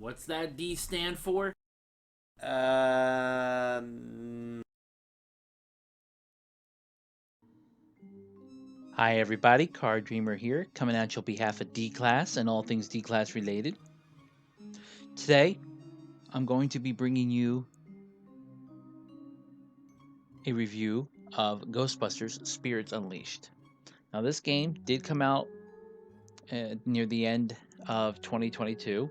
What's that D stand for? Um, Hi everybody, Car Dreamer here, coming at you on behalf of D-Class and all things D-Class related. Today, I'm going to be bringing you a review of Ghostbusters Spirits Unleashed. Now, this game did come out near the end of 2022.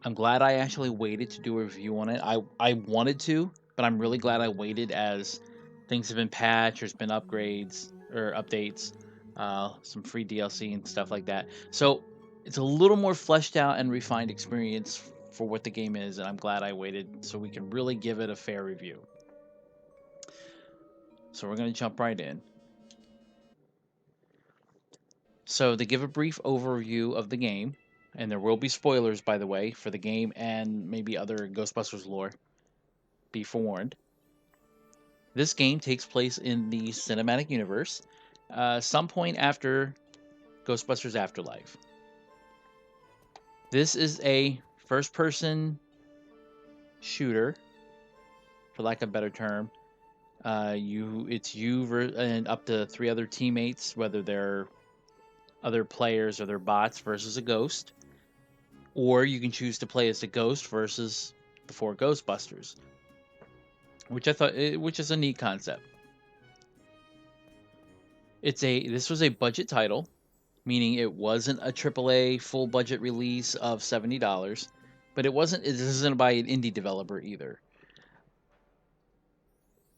I'm glad I actually waited to do a review on it. I wanted to, but I'm really glad I waited as things have been patched, there's been upgrades or updates, some free DLC and stuff like that. So it's a little more fleshed out and refined experience for what the game is, and I'm glad I waited so we can really give it a fair review. So we're going to jump right in. So to give a brief overview of the game, and there will be spoilers by the way for the game and maybe other Ghostbusters lore, be forewarned. This game takes place in the cinematic universe, some point after Ghostbusters Afterlife. This is a first-person shooter, for lack of a better term. It's you and up to three other teammates, whether they're other players or they're bots, versus a ghost, or you can choose to play as the ghost versus the four Ghostbusters, which is a neat concept. This was a budget title, meaning it wasn't a AAA full budget release of $70, but this isn't by an indie developer either.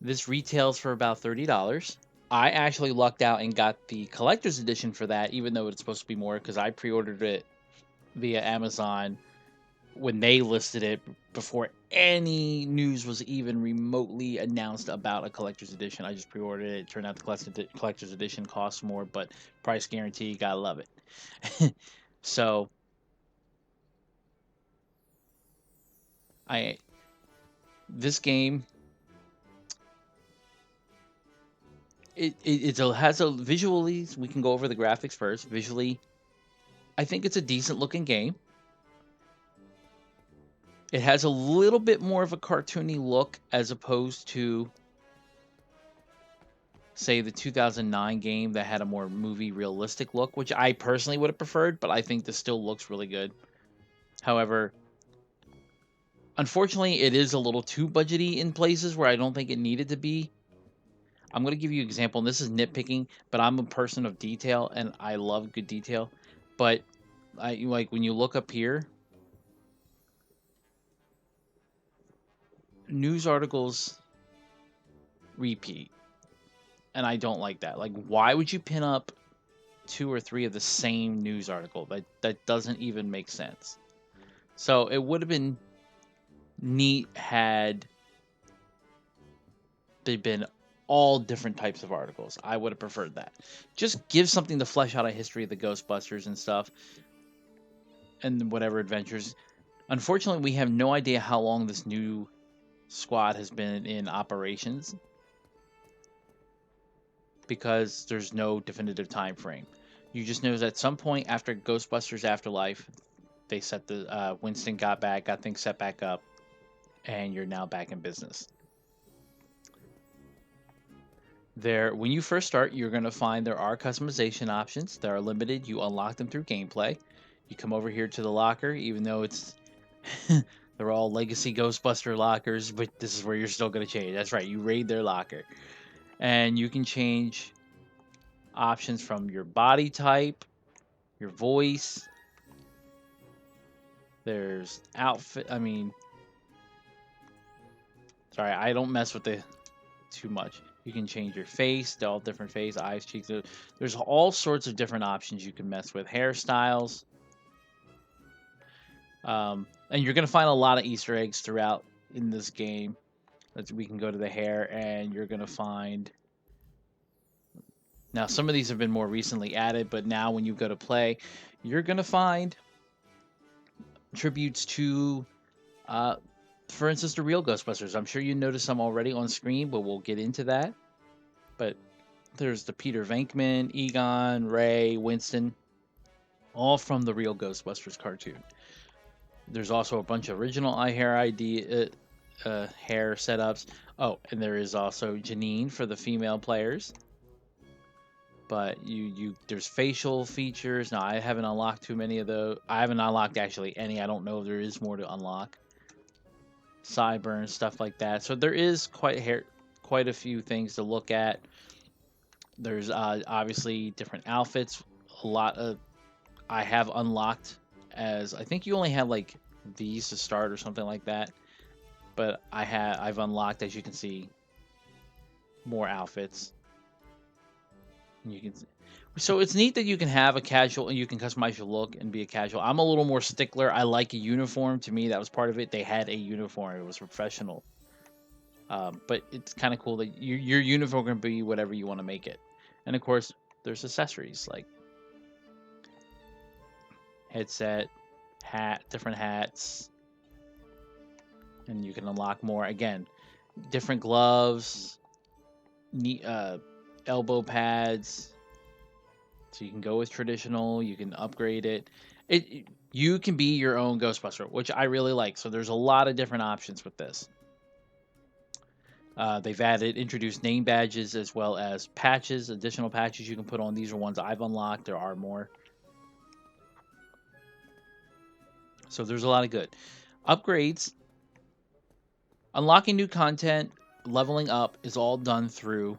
This retails for about $30. I actually lucked out and got the collector's edition for that, even though it's supposed to be more, because I pre-ordered it via Amazon when they listed it before any news was even remotely announced about a collector's edition. I just pre-ordered it. It turned out the collector's edition costs more, but price guarantee, gotta love it. So I this game has a visually, we can go over the graphics first. Visually, I think it's a decent looking game. It has a little bit more of a cartoony look as opposed to, say, the 2009 game that had a more movie realistic look, which I personally would have preferred, but I think this still looks really good. However, unfortunately, it is a little too budgety in places where I don't think it needed to be. I'm going to give you an example, and this is nitpicking, but I'm a person of detail and I love good detail. But I like when you look up here, news articles repeat, and I don't like that. Like, why would you pin up two or three of the same news article? That doesn't even make sense. So it would have been neat had they been all different types of articles. I would have preferred that. Just give something to flesh out a history of the Ghostbusters and stuff, and whatever adventures. Unfortunately, we have no idea how long this new squad has been in operations because there's no definitive time frame. You just know that at some point after Ghostbusters Afterlife, they set the Winston got things set back up, and you're now back in business. When you first start, you're going to find there are customization options that are limited. You unlock them through gameplay. You come over here to the locker, even though it's they're all legacy Ghostbuster lockers, but this is where you're still going to change. That's right, you raid their locker, and you can change options from your body type, your voice. There's outfit. I mean, sorry, I don't mess with the too much. You can change your face, they're all different face, eyes, cheeks. There's all sorts of different options you can mess with. Hairstyles. And you're going to find a lot of Easter eggs throughout in this game. We can go to the hair, and you're going to find. Now, some of these have been more recently added, but now when you go to play, you're going to find tributes to, uh, for instance, the real Ghostbusters. I'm sure you noticed some already on screen, but we'll get into that. But there's the Peter Venkman, Egon, Ray, Winston, all from the real Ghostbusters cartoon. There's also a bunch of original iHair hair setups. Oh, and there is also Janine for the female players. But there's facial features. Now I haven't unlocked too many of those. I haven't unlocked actually any. I don't know if there is more to unlock. Sideburns, stuff like that. So there is quite a few things to look at. There's obviously different outfits. A lot of I have unlocked, as I think you only have like these to start or something like that. But I've unlocked, as you can see, more outfits. You can So it's neat that you can have a casual and you can customize your look and be a casual. I'm a little more stickler. I like a uniform. To me, that was part of it. They had a uniform. It was professional. But it's kind of cool that your uniform can be whatever you want to make it. And of course, there's accessories like headset, different hats, and you can unlock more. Again, different gloves, elbow pads. So you can go with traditional. You can upgrade it. You can be your own Ghostbuster, which I really like. So there's a lot of different options with this. They've introduced name badges as well as patches, additional patches you can put on. These are ones I've unlocked. There are more. So there's a lot of good upgrades. Unlocking new content, leveling up is all done through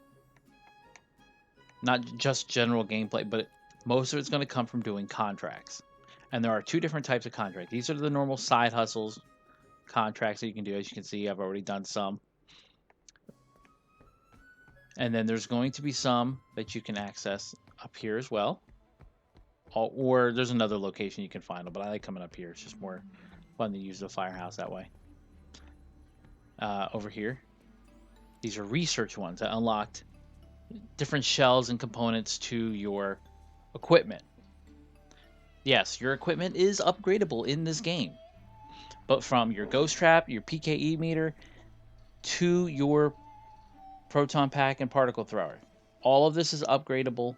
not just general gameplay, but most of it's going to come from doing contracts. And there are two different types of contracts. These are the normal side hustles contracts that you can do. As you can see, I've already done some. And then there's going to be some that you can access up here as well. Or there's another location you can find them, but I like coming up here. It's just more fun to use the firehouse that way. Over here, these are research ones that unlocked different shells and components to your equipment. Yes, your equipment is upgradable in this game, but from your ghost trap, your PKE meter, to your proton pack and particle thrower, all of this is upgradable,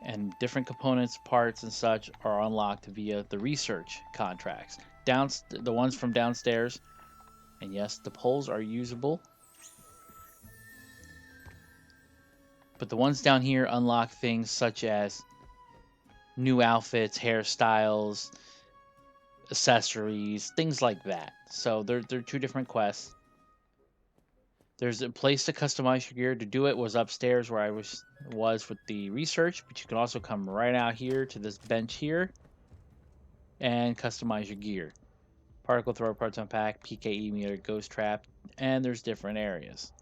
and different components, parts, and such are unlocked via the research contracts. The ones from downstairs, and yes, the poles are usable. But the ones down here unlock things such as new outfits, hairstyles, accessories, things like that. So they're two different quests. There's a place to customize your gear. To do it was upstairs where I was with the research, but you can also come right out here to this bench here and customize your gear. Particle thrower, parts pack, PKE meter, ghost trap, and there's different areas.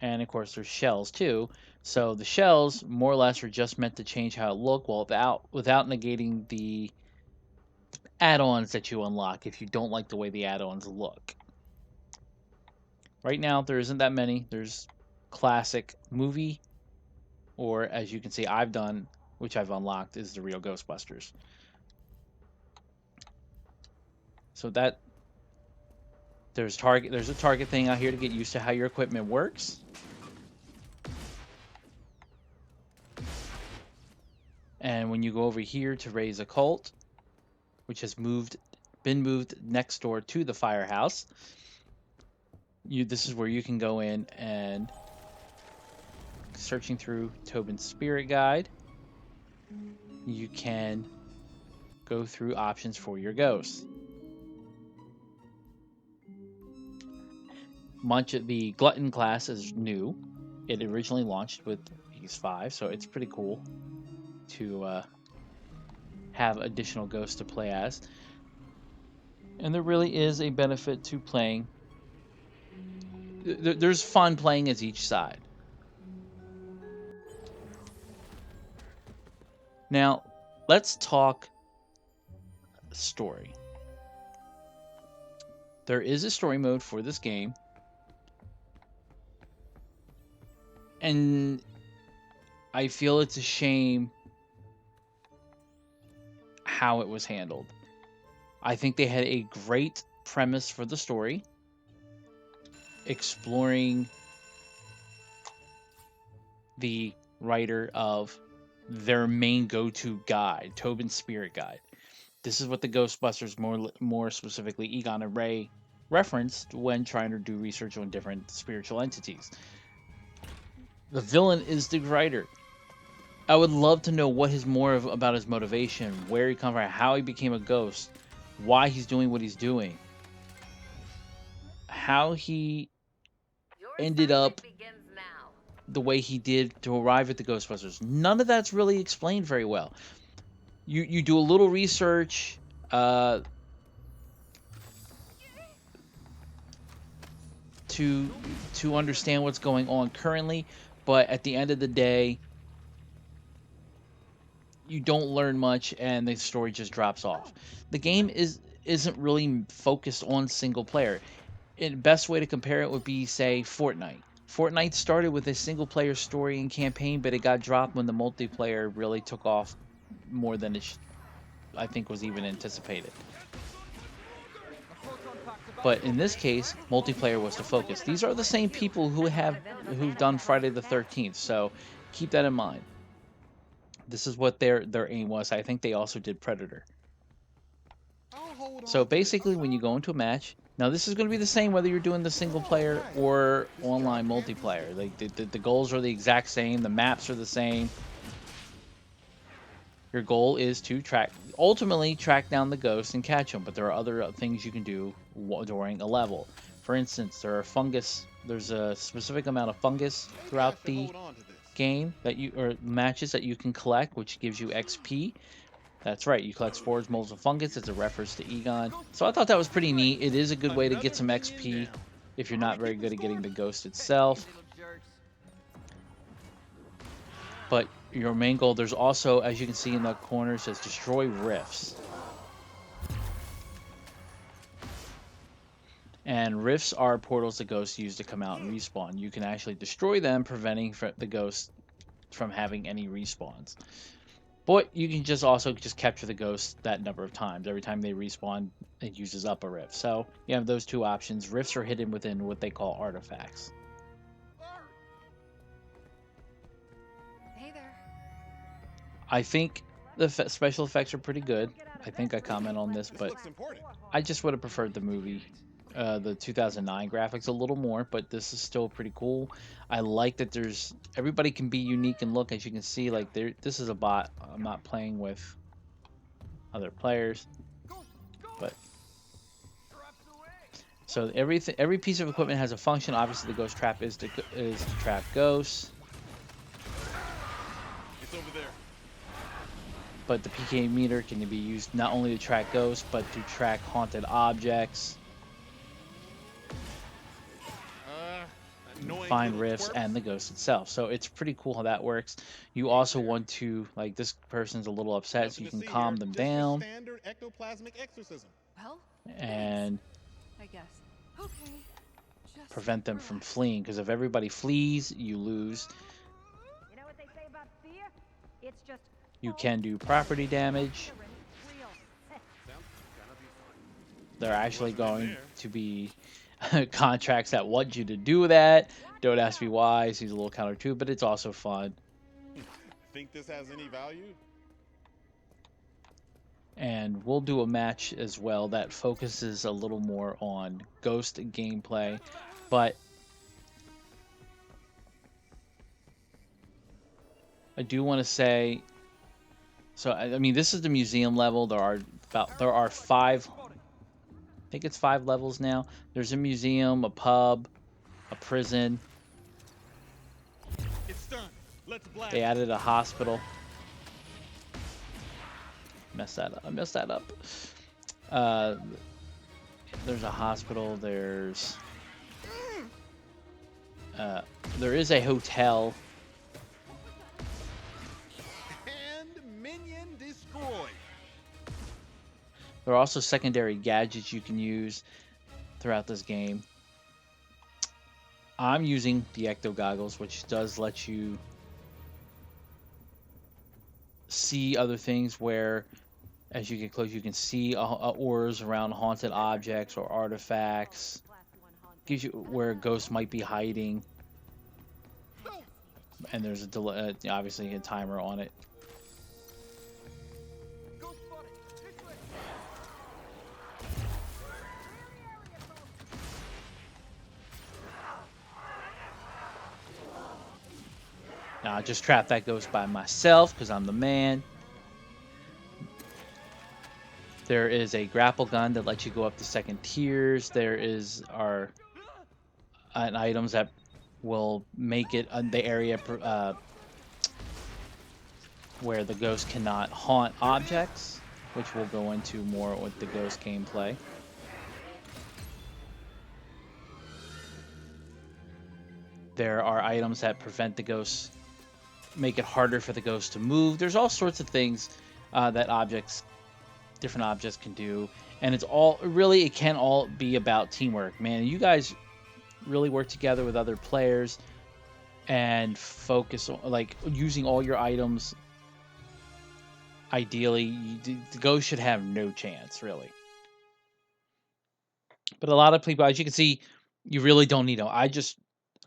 And of course there's shells too. So the shells more or less are just meant to change how it look, without negating the add-ons that you unlock if you don't like the way the add-ons look. Right now there isn't that many. There's classic movie, or as you can see I've done, which I've unlocked, is the real Ghostbusters. So that there's a target thing out here to get used to how your equipment works. And when you go over here to raise a cult, which has been moved next door to the firehouse, this is where you can go in and, searching through Tobin's spirit guide, you can go through options for your ghosts. The Glutton class is new. It originally launched with PS5, so it's pretty cool to have additional ghosts to play as. And there really is a benefit to playing. There's fun playing as each side. Now, let's talk story. There is a story mode for this game. And I feel it's a shame how it was handled. I think they had a great premise for the story, exploring the writer of their main go-to guide, Tobin's Spirit Guide. This is what the Ghostbusters, more specifically Egon and Ray, referenced when trying to do research on different spiritual entities. The villain is the writer. I would love to know what his about his motivation, where he comes from, how he became a ghost, why he's doing what he's doing, how he ended up the way he did to arrive at the Ghostbusters. None of that's really explained very well. You do a little research uh, to understand what's going on currently, but at the end of the day, you don't learn much, and the story just drops off. The game isn't really focused on single player. The best way to compare it would be, say, Fortnite. Fortnite started with a single player story and campaign, but it got dropped when the multiplayer really took off more than I think was even anticipated. But in this case, multiplayer was the focus. These are the same people who've done Friday the 13th, so keep that in mind. This is what their aim was. I think they also did Predator. So basically, when you go into a match, now this is going to be the same whether you're doing the single player or online multiplayer. Like the goals are the exact same, the maps are the same. Your goal is to ultimately track down the ghosts and catch them, but there are other things you can do during a level. For instance, there's a specific amount of fungus throughout the game or matches that you can collect, which gives you XP. That's right, you collect spores, molds, and fungus. It's a reference to Egon. So I thought that was pretty neat. It is a good way to get some XP if you're not very good at getting the ghost itself. But your main goal, there's also, as you can see in the corner, it says destroy rifts. And rifts are portals the ghosts use to come out and respawn. You can actually destroy them, preventing the ghosts from having any respawns. But you can also capture the ghosts that number of times. Every time they respawn, it uses up a rift. So you have those two options. Rifts are hidden within what they call artifacts. Hey there. I think the special effects are pretty good. I think I comment on this, but I just would have preferred the movie, the 2009 graphics a little more, but this is still pretty cool. I like that everybody can be unique and look, as you can see, like this is a bot. I'm not playing with other players, but so every piece of equipment has a function. Obviously, the ghost trap is to trap ghosts. It's over there. But the PK meter can be used not only to track ghosts, but to track haunted objects, find rifts, and the ghost itself. So it's pretty cool how that works. You also want to, like, this person's a little upset, so you can calm them down. Standard ectoplasmic exorcism. Well, and I guess. Okay. prevent them from fleeing, because if everybody flees, you lose. You know what they say about fear? It's just You can do property damage. There are actually going to be contracts that want you to do that. Don't ask me why. Seems a little counter too, but it's also fun. Think this has any value? And we'll do a match as well that focuses a little more on ghost gameplay, but I do want to say, so I mean, this is the museum level. There are five, I think it's 5 levels now. There's a museum, a pub, a prison. It's done. Let's blast. They added a hospital. I messed that up. There's a hospital. There is a hotel. And minion destroyed. There are also secondary gadgets you can use throughout this game. I'm using the Ecto Goggles, which does let you see other things where, as you get close, you can see auras around haunted objects or artifacts. Gives you where ghosts might be hiding. And there's obviously a timer on it. Now I just trapped that ghost by myself because I'm the man. There is a grapple gun that lets you go up to second tiers. There is our items that will make it the area where the ghost cannot haunt objects, which we'll go into more with the ghost gameplay. There are items that prevent the ghosts, make it harder for the ghost to move. There's all sorts of things that different objects can do, and it can all be about teamwork. Man, you guys really work together with other players and focus on like using all your items. Ideally, the ghost should have no chance, really. But a lot of people, as you can see, you really don't need them. I just,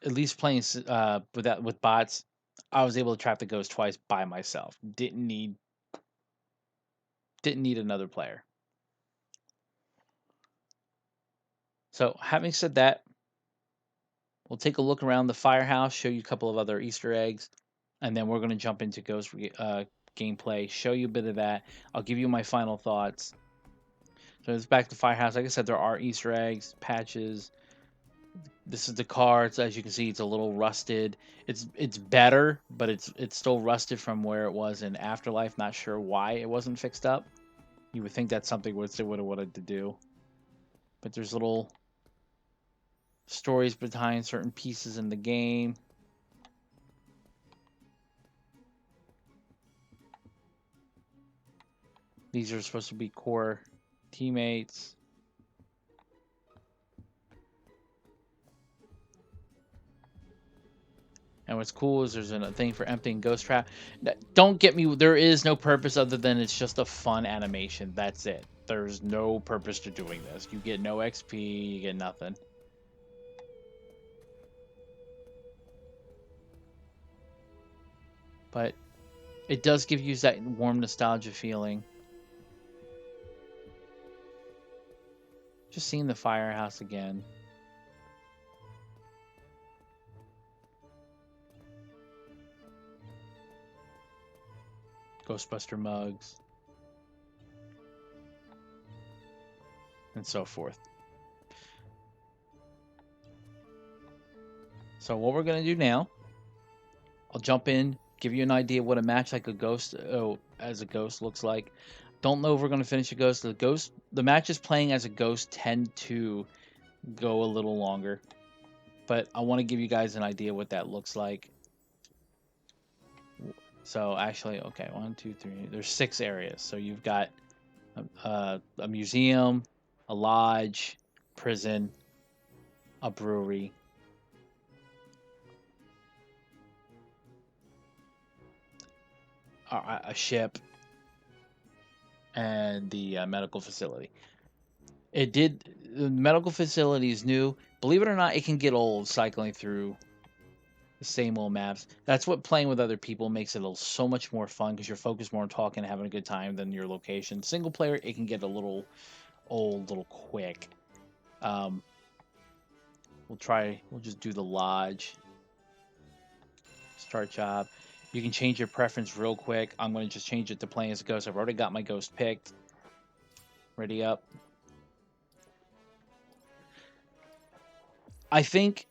at least playing with bots, I was able to trap the ghost twice by myself. Didn't need another player. So having said that, we'll take a look around the firehouse, show you a couple of other Easter eggs, and then we're going to jump into ghost gameplay, show you a bit of that. I'll give you my final thoughts. So it's back to firehouse. Like I said, there are Easter eggs, patches. This is the car. As you can see, it's a little rusted. It's better, but it's still rusted from where it was in Afterlife. Not sure why it wasn't fixed up. You would think that's something they would have wanted to do. But there's little stories behind certain pieces in the game. These are supposed to be core teammates. And what's cool is there's a thing for emptying ghost trap. Don't get me, there is no purpose other than it's just a fun animation. That's it. There's no purpose to doing this. You get no XP, you get nothing. But it does give you that warm nostalgia feeling. Just seeing the firehouse again. Ghostbuster mugs. And so forth. So what we're going to do now, I'll jump in, give you an idea of what a match like as a ghost looks like. Don't know if we're going to finish a ghost. The matches playing as a ghost tend to go a little longer. But I want to give you guys an idea what that looks like. So actually, okay, 1, 2, 3. There's 6 areas. So you've got a museum, a lodge, prison, a brewery, a ship, and the medical facility. The medical facility is new. Believe it or not, it can get old cycling through the same old maps. That's what playing with other people makes it so much more fun because you're focused more on talking and having a good time than your location. Single player, it can get a little old, little quick. We'll just do the lodge. Start job. You can change your preference real quick. I'm going to just change it to playing as a ghost. I've already got my ghost picked. Ready up. I think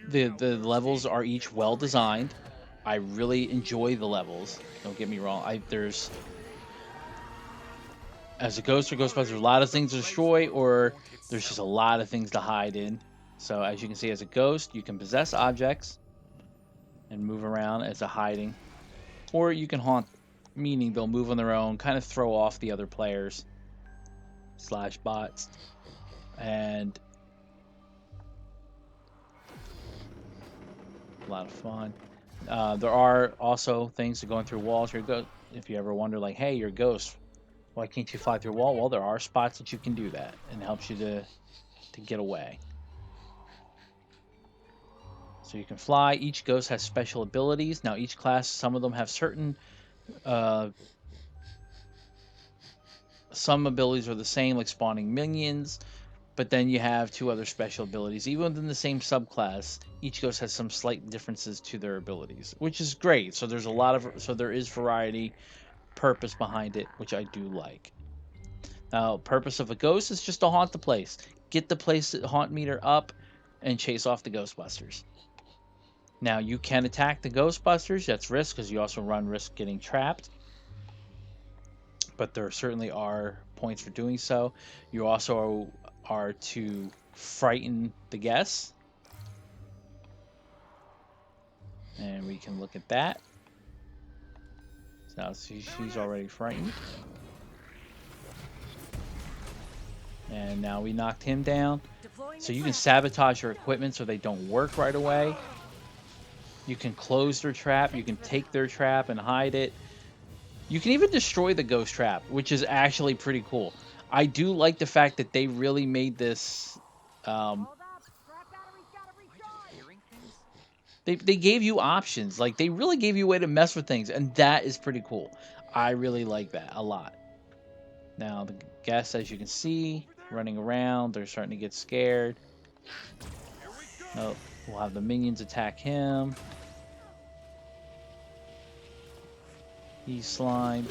the levels are each well designed. I really enjoy the levels. Don't get me wrong. As a ghost or Ghostbusters, there's a lot of things to destroy, or there's just a lot of things to hide in. So as you can see, as a ghost, you can possess objects and move around as a hiding, or you can haunt, meaning they'll move on their own, kind of throw off the other players / bots, and a lot of fun. There are also things to going through walls. If you ever wonder, like, hey, you're a ghost, why can't you fly through a wall? Well, there are spots that you can do that, and it helps you to get away. So you can fly. Each ghost has special abilities. Now, each class, some of them have certain... some abilities are the same, like spawning minions. But then you have 2 other special abilities. Even within the same subclass, each ghost has some slight differences to their abilities, which is great. So there is variety, purpose behind it, which I do like. Now, purpose of a ghost is just to haunt the place, get the place haunt meter up, and chase off the Ghostbusters. Now, you can attack the Ghostbusters. That's risk because you also run risk getting trapped. But there certainly are points for doing so. You also are to frighten the guests. And we can look at that. So she's already frightened. And now we knocked him down. So you can sabotage your equipment so they don't work right away. You can close their trap. You can take their trap and hide it. You can even destroy the ghost trap, which is actually pretty cool. I do like the fact that they really made this. They gave you options. Like, they really gave you a way to mess with things, and that is pretty cool. I really like that a lot. Now, the guests, as you can see, running around. They're starting to get scared. Oh, we'll have the minions attack him. He's slime.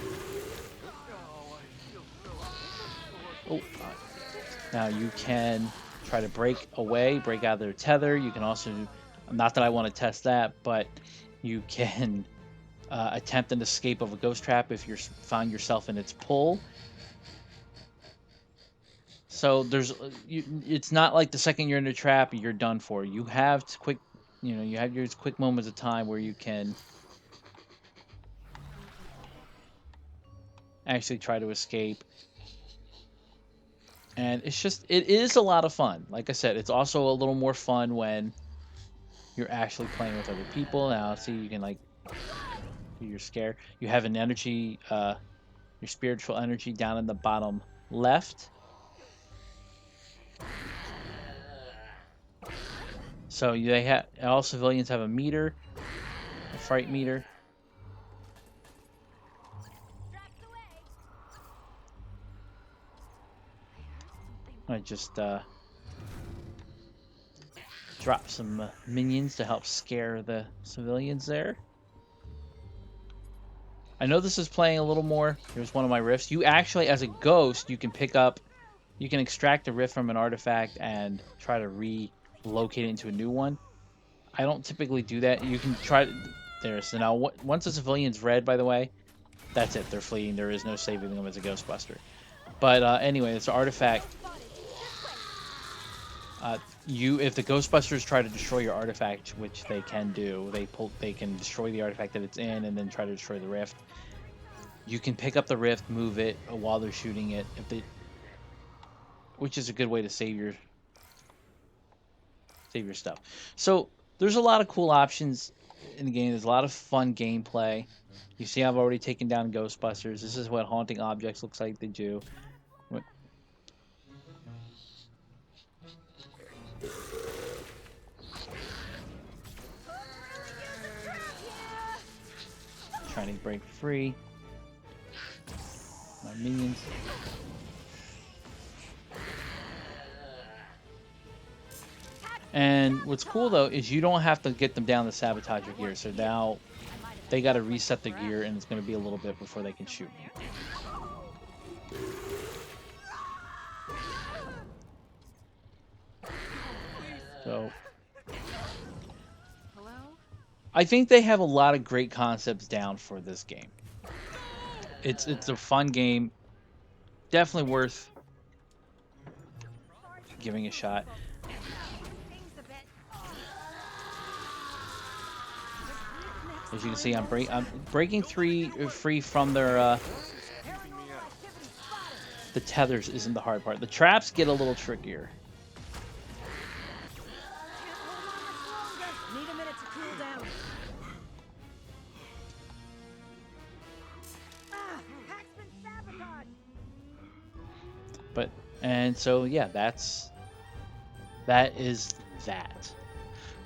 Oh, now you can try to break out of their tether. You can also, not that I want to test that, but you can attempt an escape of a ghost trap if you found yourself in its pull. So it's not like the second you're in a trap, you're done for. You have you have your quick moments of time where you can actually try to escape. And it is a lot of fun. Like I said, it's also a little more fun when you're actually playing with other people. Now, see, you can you're scared. You have an energy, your spiritual energy down in the bottom left. So all civilians have a meter, a fright meter. I just drop some minions to help scare the civilians there. I know this is playing a little more. Here's one of my rifts. You actually, as a ghost, you can extract a rift from an artifact and try to relocate it into a new one. I don't typically do that. You can try there. So now, once a civilian's red, by the way, that's it. They're fleeing. There is no saving them as a Ghostbuster. But anyway, it's an artifact. If the Ghostbusters try to destroy your artifact, which they can do, they can destroy the artifact that it's in and then try to destroy the rift. You can pick up the rift, move it while they're shooting it, which is a good way to save your stuff. So there's a lot of cool options in the game. There's a lot of fun gameplay. You see, I've already taken down Ghostbusters. This is what haunting objects looks like they do. Trying to break free. My minions. And what's cool though is you don't have to get them down to sabotage your gear. So now they got to reset the gear, and it's going to be a little bit before they can shoot me. So I think they have a lot of great concepts down for this game. It's a fun game. Definitely worth giving a shot. As you can see, I'm breaking free from their the tethers isn't the hard part. The traps get a little trickier. And so yeah, that is that.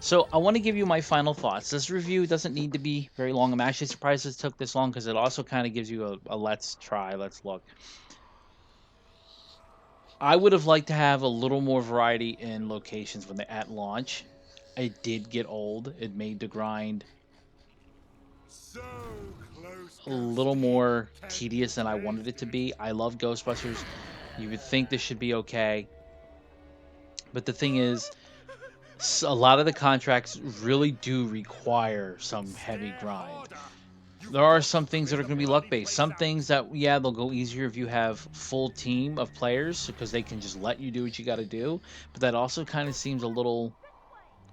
So I want to give you my final thoughts. This review doesn't need to be very long. I'm actually surprised it took this long because it also kind of gives you a let's look. I would have liked to have a little more variety in locations when they at launch. It did get old. It made the grind So close, a little Ghosty. more Can you tedious than I wanted it to resist? be. I love Ghostbusters. You would think this should be okay, but the thing is, a lot of the contracts really do require some heavy Stare grind. harder. You've There are got some to things that are clear going the to be luck bloody based. place Some out. things that, yeah, they'll go easier if you have full team of players because they can just let you do what you got to do. But that also kind of seems a little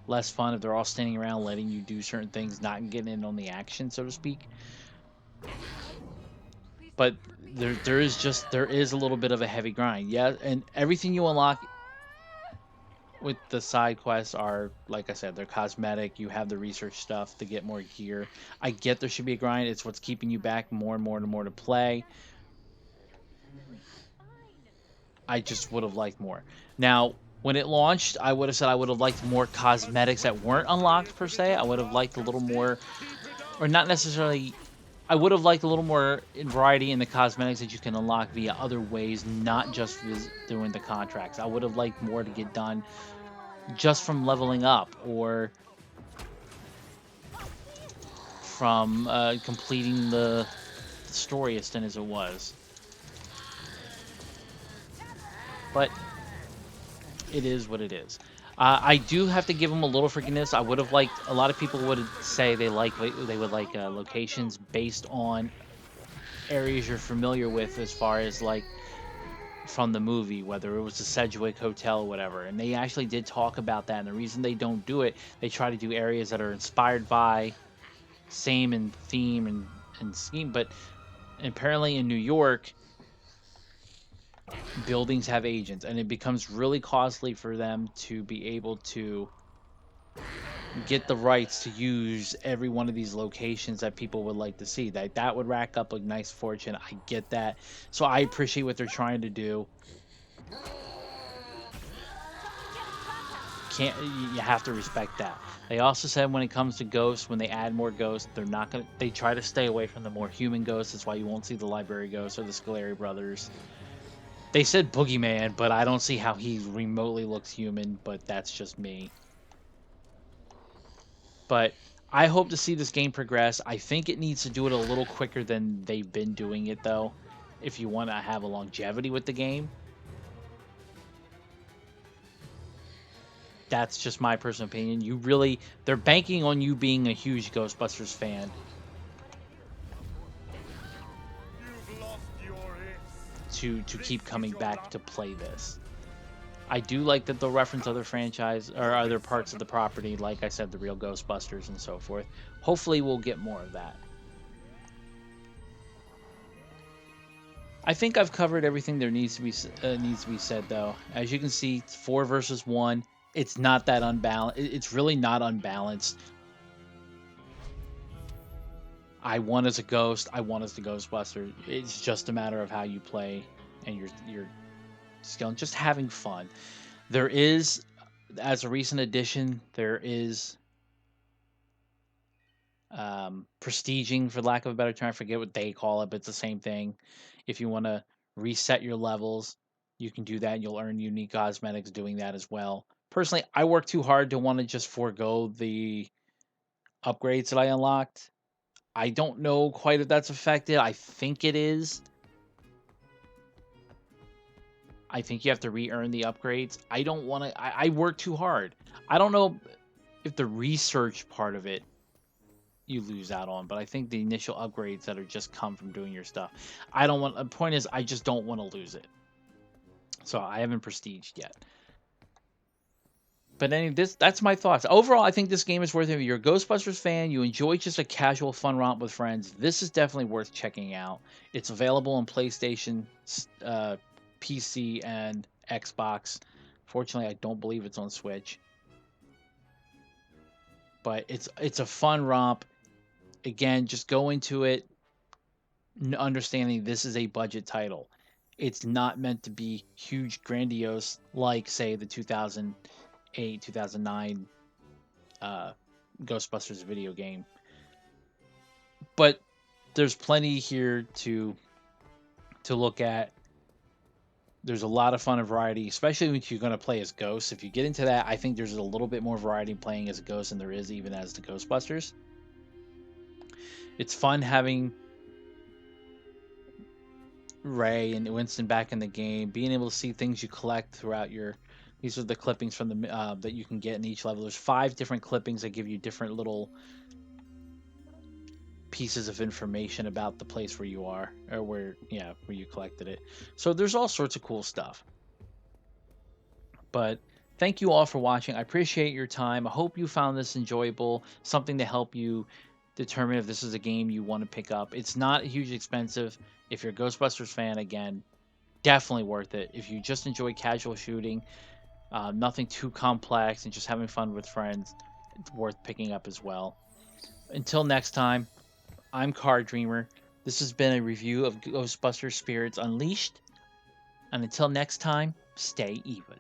less fun if they're all standing around letting you do certain things, not getting in on the action, so to speak. Please But don't hurt me. there is a little bit of a heavy grind. Yeah, and everything you unlock with the side quests are, like I said, they're cosmetic. You have the research stuff to get more gear. I get there should be a grind. It's what's keeping you back more and more and more to play. I just would have liked more. Now, when it launched, I would have said I would have liked more cosmetics that weren't unlocked per se. I would have liked a little more, or not necessarily. I would have liked a little more in variety in the cosmetics that you can unlock via other ways, not just doing the contracts. I would have liked more to get done just from leveling up or from completing the story as thin as it was. But it is what it is. I do have to give them a little forgiveness. I would have liked a lot of people would say they would like locations based on areas you're familiar with, as far as like from the movie, whether it was the Sedgwick Hotel or whatever. And they actually did talk about that. And the reason they don't do it, they try to do areas that are inspired by, same in theme and scheme. But apparently in New York, buildings have agents, and it becomes really costly for them to be able to get the rights to use every one of these locations that people would like to see. That would rack up a nice fortune. I get that. So I appreciate what they're trying to do. Can't You have to respect that. They also said when it comes to ghosts, when they add more ghosts, they're not gonna. They try to stay away from the more human ghosts. That's why you won't see the library ghosts or the Scaleri brothers. They said Boogeyman, but I don't see how he remotely looks human. But that's just me. But I hope to see this game progress. I think it needs to do it a little quicker than they've been doing it, though, if you want to have a longevity with the game. That's just my personal opinion. They're banking on you being a huge Ghostbusters fan You've lost your hiss. to This keep is coming your back to last play chance. this. I do like that they'll reference other franchise or other parts of the property, like I said, the real Ghostbusters and so forth. Hopefully, we'll get more of that. I think I've covered everything there needs to be said, though. As you can see, it's 4 versus 1. It's not that unbalanced. It's really not unbalanced. I won as a ghost. I won as the Ghostbuster. It's just a matter of how you play and your skill and just having fun. There is, as a recent addition, there is prestiging, for lack of a better term. I forget what they call it, but it's the same thing. If you want to reset your levels, you can do that. You'll earn unique cosmetics doing that as well. Personally, I work too hard to want to just forego the upgrades that I unlocked. I don't know quite if that's affected. I think it is. I think you have to re-earn the upgrades. I don't want to. I work too hard. I don't know if the research part of it you lose out on, but I think the initial upgrades that are just come from doing your stuff. I don't want. The point is, I just don't want to lose it. So I haven't prestiged yet. But that's my thoughts. Overall, I think this game is worth it. If you're a Ghostbusters fan, you enjoy just a casual fun romp with friends, this is definitely worth checking out. It's available on PlayStation, PC, and Xbox. Fortunately, I don't believe it's on Switch. But it's a fun romp. Again, just go into it understanding this is a budget title. It's not meant to be huge, grandiose like, say, the 2008, 2009 uh, Ghostbusters video game. But there's plenty here to look at There's a lot of fun and variety, especially when you're going to play as ghosts. If you get into that, I think there's a little bit more variety playing as a ghost than there is even as the Ghostbusters. It's fun having Ray and Winston back in the game, being able to see things you collect throughout your. These are the clippings from the that you can get in each level. There's 5 different clippings that give you different little pieces of information about the place where you are, or where you collected it. So there's all sorts of cool stuff. But thank you all for watching. I appreciate your time. I hope you found this enjoyable, something to help you determine if this is a game you want to pick up. It's not hugely expensive. If you're a Ghostbusters fan, again, definitely worth it. If you just enjoy casual shooting, nothing too complex, and just having fun with friends, it's worth picking up as well. Until next time, I'm Card Dreamer. This has been a review of Ghostbusters Spirits Unleashed. And until next time, stay evil.